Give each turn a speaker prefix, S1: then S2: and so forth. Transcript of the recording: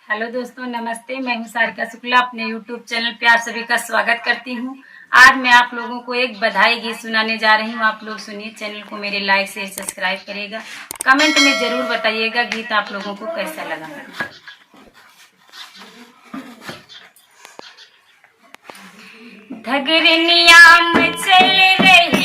S1: Hello दोस्तों, नमस्ते। मैं हूं सारिका शुक्ला, अपने यूट्यूब चैनल पे आप सभी का स्वागत करती हूं। आज मैं आप लोगों को एक बधाई गीत सुनाने जा रही हूं। आप लोग सुनिए। चैनल को मेरे लाइक शेयर सब्सक्राइब करिएगा। कमेंट में जरूर बताइएगा गीत आप लोगों को कैसा लगा। धगरनिया में चल रही